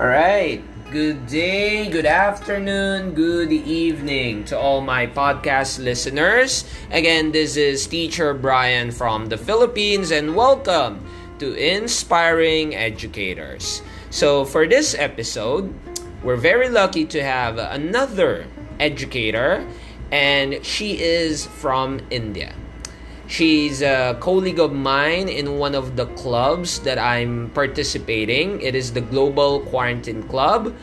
All right. Good day, good afternoon, good evening to all my podcast listeners. Again, this is Teacher Brian from the Philippines, and welcome to Inspiring Educators. So, for this episode, we're very lucky to have another educator, and she is from India. She's a colleague of mine in one of the clubs that I'm participating. It is the Global Quarantine Club.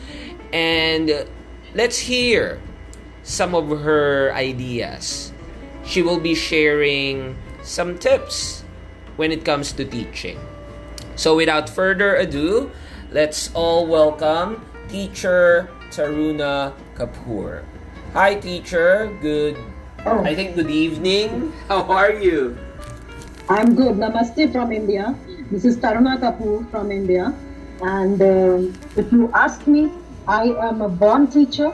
And let's hear some of her ideas. She will be sharing some tips when it comes to teaching. So without further ado, let's all welcome Teacher Taruna Kapoor. Hi, teacher. Good evening. How are you? I'm good. Namaste from India. This is Taruna Kapoor from India. And if you ask me, I am a born teacher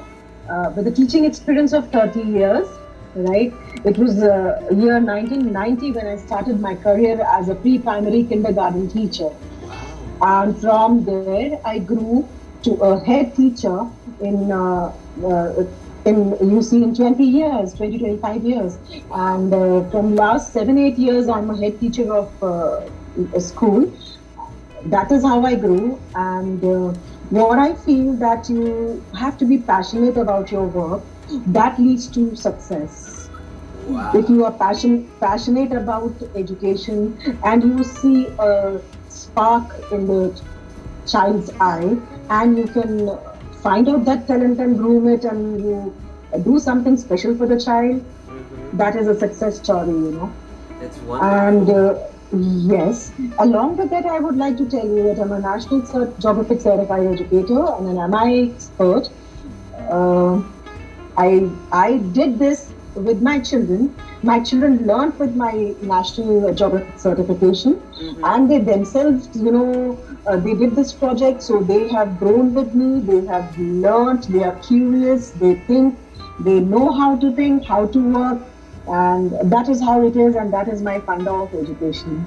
with a teaching experience of 30 years, right? It was year 1990 when I started my career as a pre-primary kindergarten teacher. And from there, I grew to a head teacher in 20 years, 25 years. And from last 7-8 years, I'm a head teacher of a school. That is how I grew. And what I feel that you have to be passionate about your work. That leads to success. Wow. If you are passionate about education and you see a spark in the child's eye and you can find out that talent and groom it and you do something special for the child, that is a success story, That's wonderful. And yes, along with that, I would like to tell you that I'm a National Geographic Certified Educator and an MI expert. I did this with my children. My children learned with my National Geographic certification, and they themselves, they did this project, so they have grown with me, they have learned, they are curious, they think, they know how to think, how to work, and that is how it is, and that is my funda of education.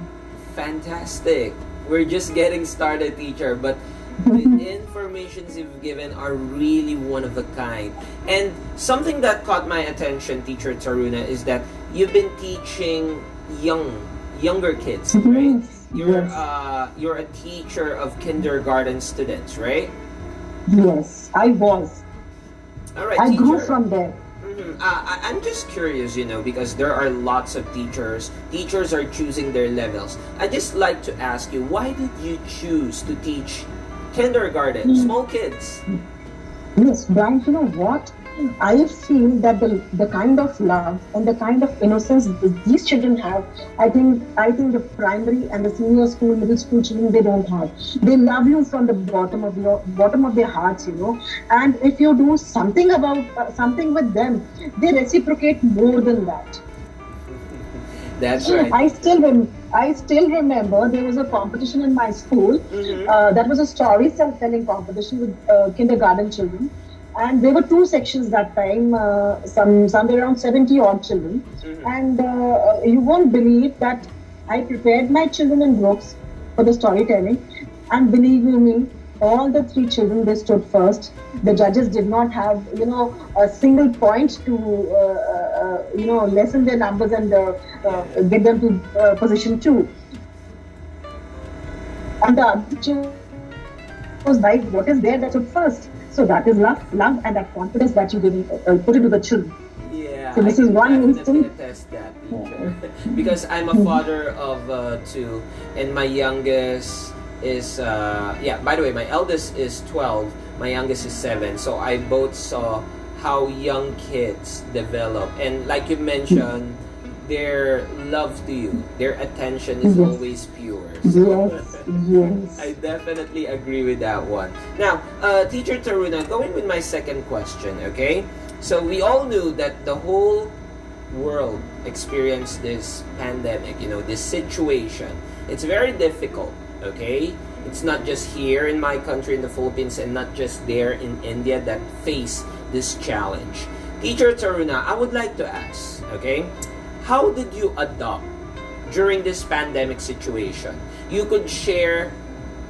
Fantastic. We're just getting started, teacher, but the informations you've given are really one of a kind. And something that caught my attention, Teacher Taruna, is that you've been teaching younger kids, right? You're a teacher of kindergarten students, right? Yes, I was. All right, I teacher. grew from there. I'm just curious, because there are lots of teachers. Teachers are choosing their levels. I just like to ask you, why did you choose to teach kindergarten, small kids? Yes, Brian, you know what? I feel that the kind of love and the kind of innocence that these children have, I think the primary and the senior school, middle school children, they don't have. They love you from the bottom of their hearts, And if you do something about something with them, they reciprocate more than that. That's right. I still remember there was a competition in my school. That was a storytelling competition with kindergarten children. And there were 2 sections that time, somewhere around 70 odd children. And you won't believe that I prepared my children in groups for the storytelling. And believe you me, all the 3 children, they stood first. The judges did not have, a single point to, lessen their numbers and get them to position 2. And the other teacher was like, what is there that stood first? So that is love and that confidence that you put into the children. Yeah, so this is one instinct. Attest that, teacher. Because I'm a father of 2, and my youngest is by the way, my eldest is 12, my youngest is 7. So I both saw how young kids develop, and like you mentioned, their love to you, their attention is always pure. So Yes. I definitely agree with that one. Now, Teacher Taruna, going with my second question, okay? So we all knew that the whole world experienced this pandemic, this situation. It's very difficult, okay? It's not just here in my country, in the Philippines, and not just there in India that face this challenge. Teacher Taruna, I would like to ask, okay? How did you adopt during this pandemic situation? You could share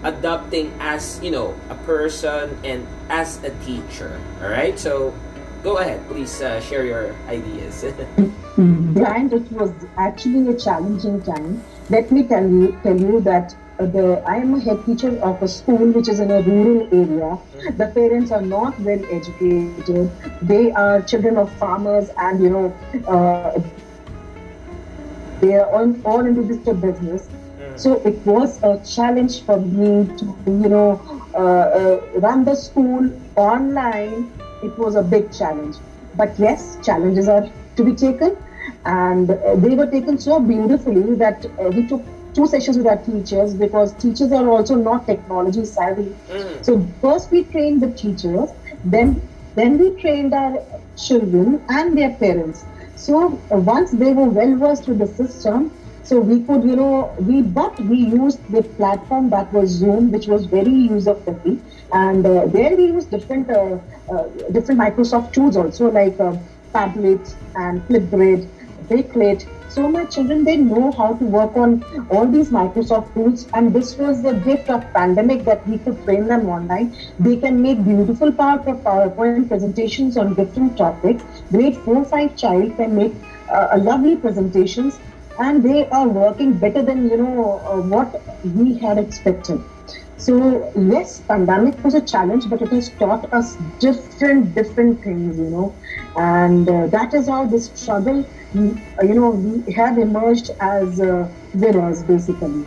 adopting as, a person and as a teacher. All right, so go ahead, please share your ideas. Brian, it was actually a challenging time. Let me tell you that I am a head teacher of a school which is in a rural area. The parents are not well educated. They are children of farmers, and they are all into this business. So it was a challenge for me to, run the school online. It was a big challenge. But yes, challenges are to be taken, and they were taken so beautifully that we took 2 sessions with our teachers, because teachers are also not technology savvy. So first we trained the teachers, then we trained our children and their parents. So once they were well versed with the system, so we could, we used the platform that was Zoom, which was very user friendly, and there we used different Microsoft tools also, like Padlet and Flipgrid, Bakelite. So my children, they know how to work on all these Microsoft tools, and this was the gift of pandemic, that we could train them online. They can make beautiful PowerPoint presentations on different topics. Grade 4-5 child can make lovely presentations, and they are working better than what we had expected. So yes, pandemic was a challenge, but it has taught us different things, and that is how this struggle, we have emerged as winners, basically.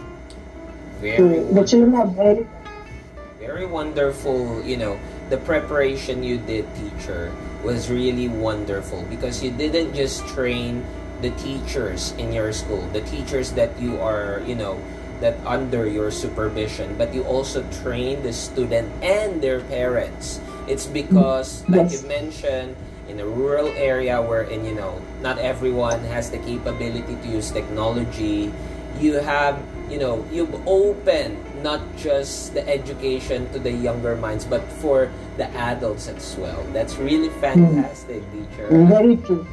So the children are very wonderful. The preparation you did, teacher, was really wonderful, because you didn't just train the teachers in your school, the teachers that you are, that under your supervision, but you also train the student and their parents. It's because, like you mentioned, in a rural area wherein, not everyone has the capability to use technology, you have, you've opened not just the education to the younger minds, but for the adults as well. That's really fantastic, teacher. Very true.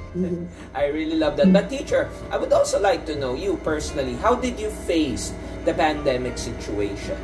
I really love that. But teacher, I would also like to know, you personally, how did you face the pandemic situation?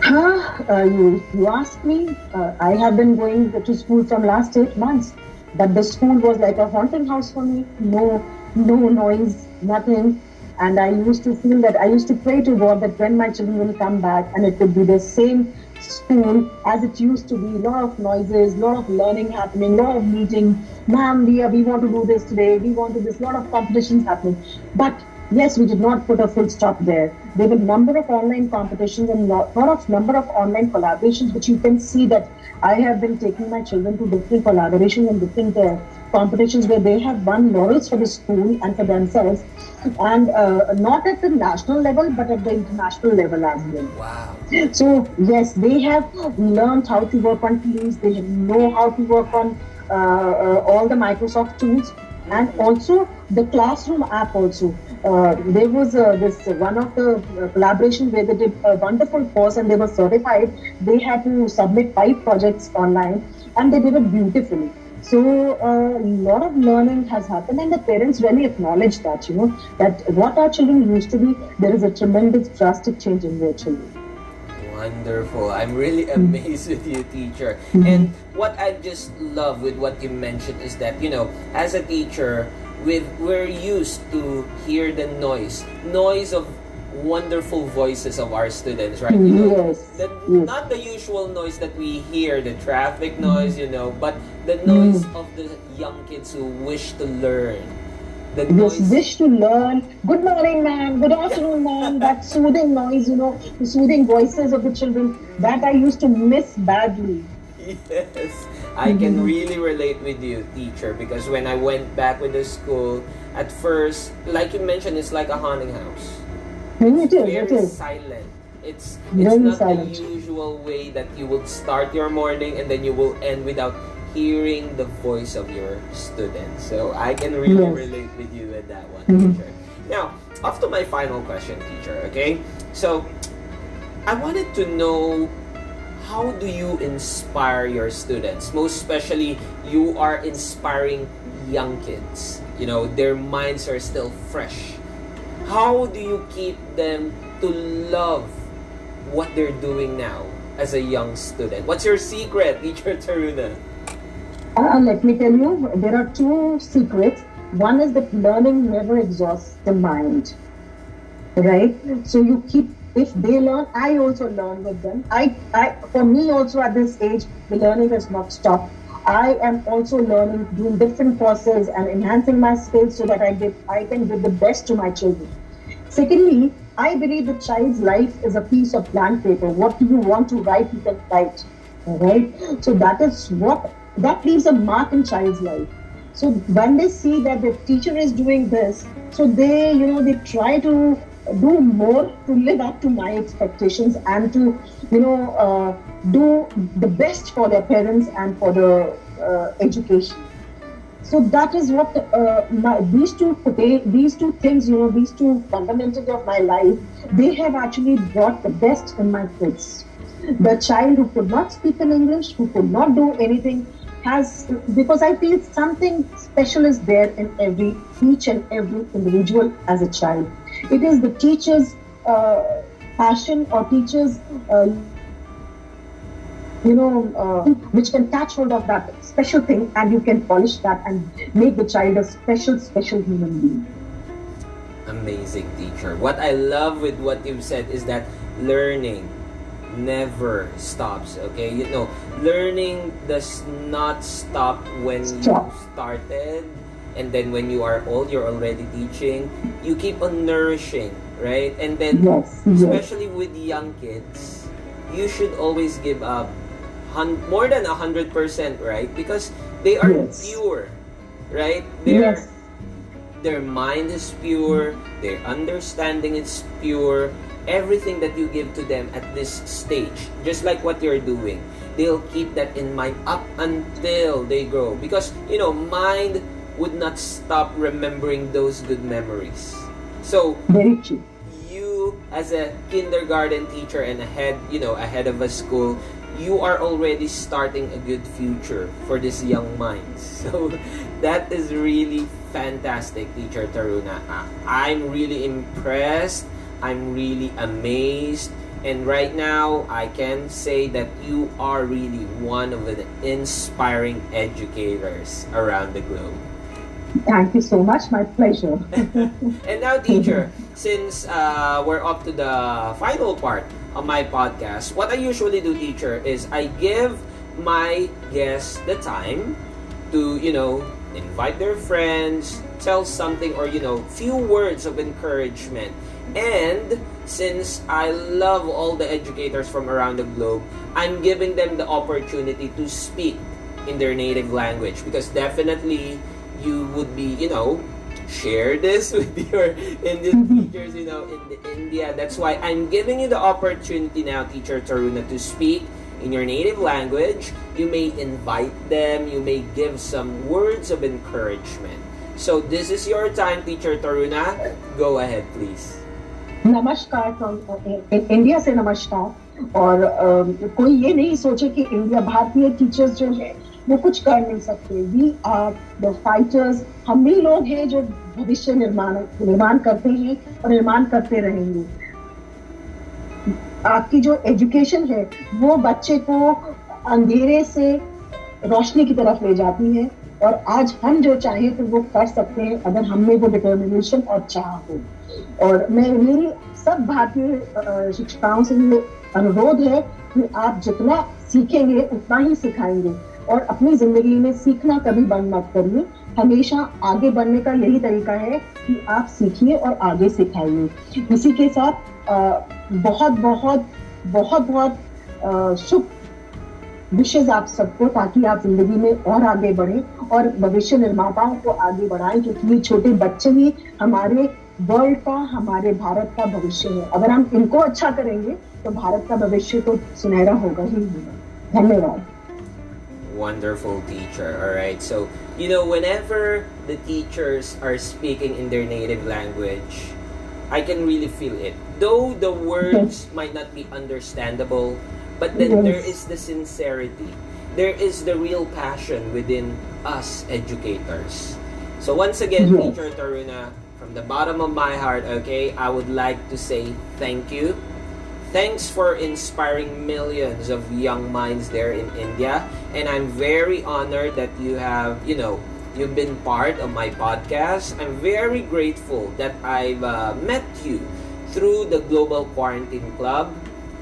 You ask me, I have been going to school from last 8 months, but the school was like a haunted house for me. No noise, nothing. And I used to feel that, I used to pray to God that when my children will come back, and it would be the same school as it used to be. Lot of noises, lot of learning happening, lot of meeting. Ma'am, we want to do this today. We want to do this. Lot of competitions happening. But yes, we did not put a full stop there. There were number of online competitions and number of online collaborations, which you can see that I have been taking my children to different collaborations and different competitions, where they have won laurels for the school and for themselves, and not at the national level, but at the international level as well. Wow. So yes, they have learned how to work on Teams. They know how to work on all the Microsoft tools, and also the classroom app also. There was this one of the collaboration where they did a wonderful course and they were certified. They had to submit 5 projects online, and they did it beautifully. So a lot of learning has happened, and the parents really acknowledge that, that what our children used to be, there is a tremendous drastic change in their children. Wonderful. I'm really amazed with you, teacher. And what I just love with what you mentioned is that, as a teacher, we're used to hear the noise of wonderful voices of our students, right? Not the usual noise that we hear, the traffic noise, but the noise of the young kids who wish to learn. Wish to learn. Good morning, ma'am. Good afternoon, ma'am. That soothing noise, the soothing voices of the children, that I used to miss badly. Yes, I can really relate with you, teacher, because when I went back with the school, at first, like you mentioned, it's like a haunting house. It Very is. silent. It's Very not silent. the usual way that you would start your morning and then you will end without hearing the voice of your students. So I can really relate with you with that one, teacher. Now, off to my final question, teacher, okay? So, I wanted to know, how do you inspire your students? Most especially, you are inspiring young kids. Their minds are still fresh. How do you keep them to to love what they're doing now as a young student? What's your secret, Teacher Taruna? Let me tell you, there are two secrets. One is that learning never exhausts the mind, right? So you keep, if they learn, I also learn with them. For me also at this age, the learning has not stopped. I am also learning, doing different courses and enhancing my skills so that I can give the best to my children. Secondly, I believe the child's life is a piece of blank paper. What do you want to write, you can write. All right. So that leaves a mark in child's life. So when they see that the teacher is doing this, so they try to do more to live up to my expectations and to, do the best for their parents and for the education. So that is what these two things, these two fundamentals of my life, they have actually brought the best in my kids. The child who could not speak in English, who could not do anything, because I feel something special is there in each and every individual as a child. It is the teacher's passion or teacher's, which can catch hold of that special thing, and you can polish that and make the child a special human being. Amazing, teacher. What I love with what you've said is that learning never stops. Okay, learning does not stop when you started, and then when you are old, you're already teaching. You keep on nourishing, right? And then, especially with young kids, you should always give up more than 100%, right? Because they are pure, right? Their mind is pure, their understanding is pure. Everything that you give to them at this stage, just like what you're doing, they'll keep that in mind up until they grow. Because, mind would not stop remembering those good memories. So, very true. You, as a kindergarten teacher and ahead of a school, you are already starting a good future for these young minds. So, that is really fantastic, Teacher Taruna. I'm really impressed. I'm really amazed, and right now I can say that you are really one of the inspiring educators around the globe. Thank you so much, my pleasure. And now, teacher, since we're up to the final part of my podcast, what I usually do, teacher, is I give my guests the time to, invite their friends, tell something, or, few words of encouragement. And since I love all the educators from around the globe, I'm giving them the opportunity to speak in their native language, because definitely you would be, share this with your Indian teachers, in India. That's why I'm giving you the opportunity now, Teacher Taruna, to speak in your native language. You may invite them, you may give some words of encouragement. So this is your time, Teacher Taruna. Go ahead, please. नमस्कार from India से नमस्कार। और कोई ये नहीं सोचे कि India भारतीय टीचर्स जो है वो कुछ कर नहीं सकते। We are the fighters. हम ही लोग हैं जो भविष्य निर्माण करते हैं और निर्माण करते रहेंगे। आपकी जो एजुकेशन है वो बच्चे को अंधेरे से रोशनी की तरफ ले जाती है, और आज हम जो चाहें तो वो कर सकते हैं अगर हम में वो डिटर्मिनेशन और चाह हो। और मेरी सब भारतीय शिक्षिकाओं से ये अनुरोध है कि आप जितना सीखेंगे उतना ही सिखाएंगे, और अपनी जिंदगी में सीखना कभी बंद मत करिए। हमेशा आगे बढ़ने का यही तरीका है कि आप सीखिए और आगे सिखाइए। इसी के साथ बहुत बहुत बहुत बहुत शुभ विशेष आप सबको, ताकि आप जिंदगी में और आगे बढ़ें और भविष्य निर्माताओं को आगे बढ़ाएं, क्योंकि ये छोटे बच्चे ही हमारे वर्ल्ड का, हमारे भारत का भविष्य है। अगर हम इनको अच्छा करेंगे तो भारत का भविष्य तो सुनहरा होगा ही होगा। धन्यवाद। Wonderful, teacher. All right. So, whenever the teachers are speaking in their native language, I can really feel it. Though the words might not be understandable, but then there is the sincerity. There is the real passion within us educators. So once again, Teacher Taruna, from the bottom of my heart, okay, I would like to say thank you. Thanks for inspiring millions of young minds there in India. And I'm very honored that you have, you've been part of my podcast. I'm very grateful that I've met you through the Global Quarantine Club.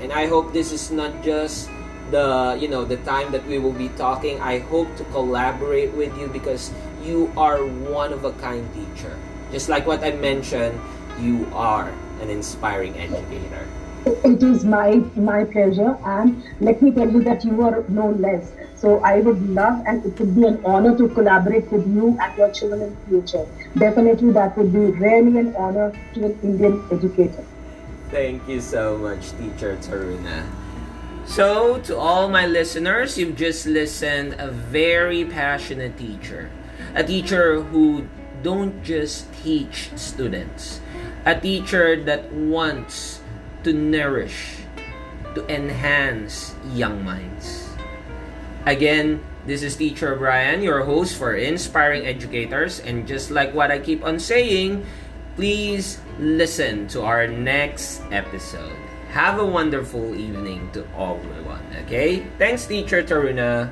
And I hope this is not just the time that we will be talking. I hope to collaborate with you because you are one of a kind teacher. Just like what I mentioned, you are an inspiring educator. It is my pleasure, and let me tell you that you are no less. So I would love, and it would be an honor to collaborate with you and your children in future. Definitely, that would be really an honor to an Indian educator. Thank you so much, Teacher Taruna. So, to all my listeners, you've just listened a very passionate teacher. A teacher who don't just teach students. A teacher that wants to nourish, to enhance young minds. Again, this is Teacher Brian, your host for Inspiring Educators. And just like what I keep on saying, please listen to our next episode. Have a wonderful evening to everyone, okay? Thanks, Teacher Taruna.